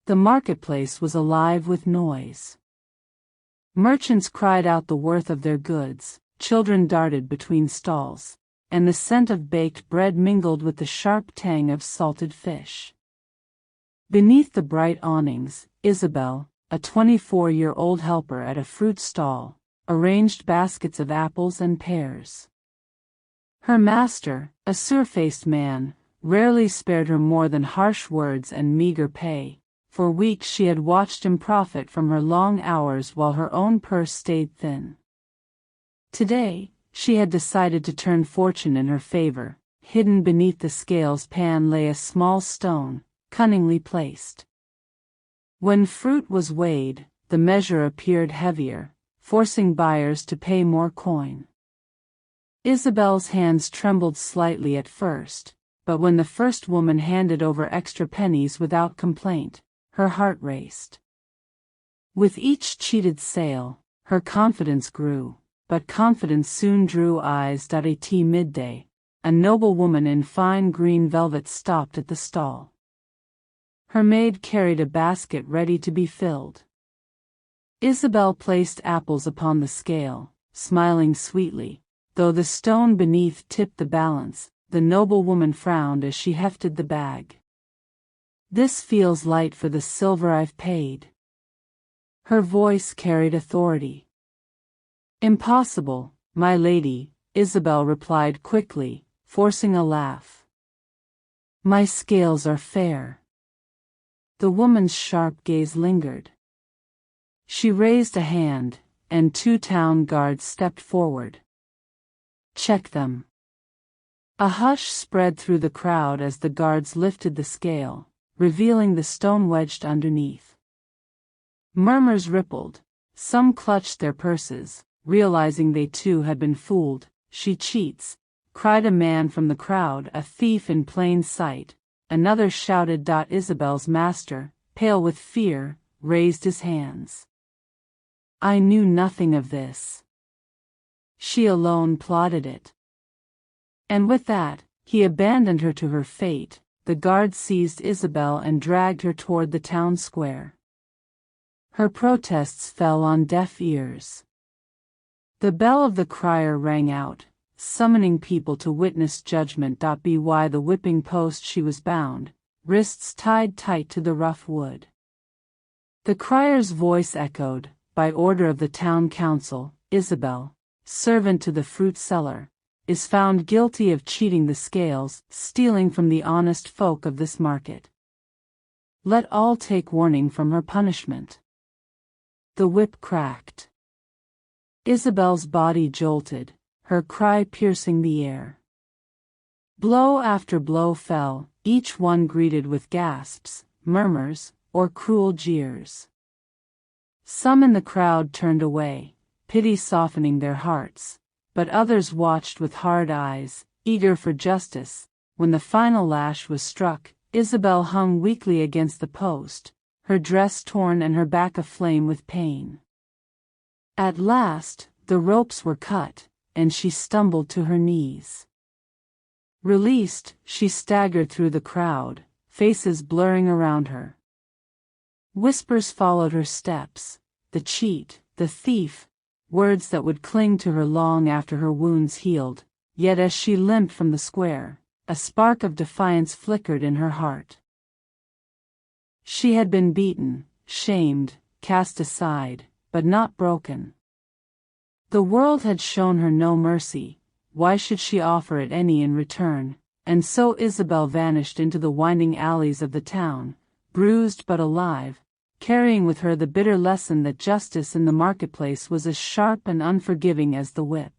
The marketplace was alive with noise. Merchants cried out the worth of their goods, children darted between stalls, and the scent of baked bread mingled with the sharp tang of salted fish. Beneath the bright awnings, Isabel, a 24-year-old helper at a fruit stall, arranged baskets of apples and pears. Her master, a sour-faced man, rarely spared her more than harsh words and meager pay. For weeks she had watched him profit from her long hours while her own purse stayed thin. Today, she had decided to turn fortune in her favor. Hidden beneath the scales pan lay a small stone, cunningly placed. When fruit was weighed, the measure appeared heavier, forcing buyers to pay more coin. Isabel's hands trembled slightly at first, but when the first woman handed over extra pennies without complaint, her heart raced. With each cheated sale, her confidence grew, but confidence soon drew eyes. At midday, a noble woman in fine green velvet stopped at the stall. Her maid carried a basket ready to be filled. Isabel placed apples upon the scale, smiling sweetly. Though the stone beneath tipped the balance, the noble woman frowned as she hefted the bag. "This feels light for the silver I've paid." Her voice carried authority. "Impossible, my lady," Isabel replied quickly, forcing a laugh. "My scales are fair." The woman's sharp gaze lingered. She raised a hand, and 2 town guards stepped forward. "Check them." A hush spread through the crowd as the guards lifted the scale, revealing the stone wedged underneath. Murmurs rippled. Some clutched their purses, realizing they too had been fooled. "She cheats," cried a man from the crowd, "a thief in plain sight." Another shouted. Isabel's master, pale with fear, raised his hands. "I knew nothing of this. She alone plotted it." And with that, he abandoned her to her fate. The guards seized Isabel and dragged her toward the town square. Her protests fell on deaf ears. The bell of the crier rang out, summoning people to witness judgment. By the whipping post she was bound, wrists tied tight to the rough wood. The crier's voice echoed, "By order of the town council, Isabel, servant to the fruit seller, is found guilty of cheating the scales, stealing from the honest folk of this market. Let all take warning from her punishment." The whip cracked. Isabel's body jolted, her cry piercing the air. Blow after blow fell, each one greeted with gasps, murmurs, or cruel jeers. Some in the crowd turned away, pity softening their hearts, but others watched with hard eyes, eager for justice. When the final lash was struck, Isabel hung weakly against the post, her dress torn and her back aflame with pain. At last, the ropes were cut, and she stumbled to her knees. Released, she staggered through the crowd, faces blurring around her. Whispers followed her steps: "The cheat, the thief," words that would cling to her long after her wounds healed. Yet as she limped from the square, a spark of defiance flickered in her heart. She had been beaten, shamed, cast aside, but not broken. The world had shown her no mercy. Why should she offer it any in return? And so Isabel vanished into the winding alleys of the town, bruised but alive, carrying with her the bitter lesson that justice in the marketplace was as sharp and unforgiving as the whip.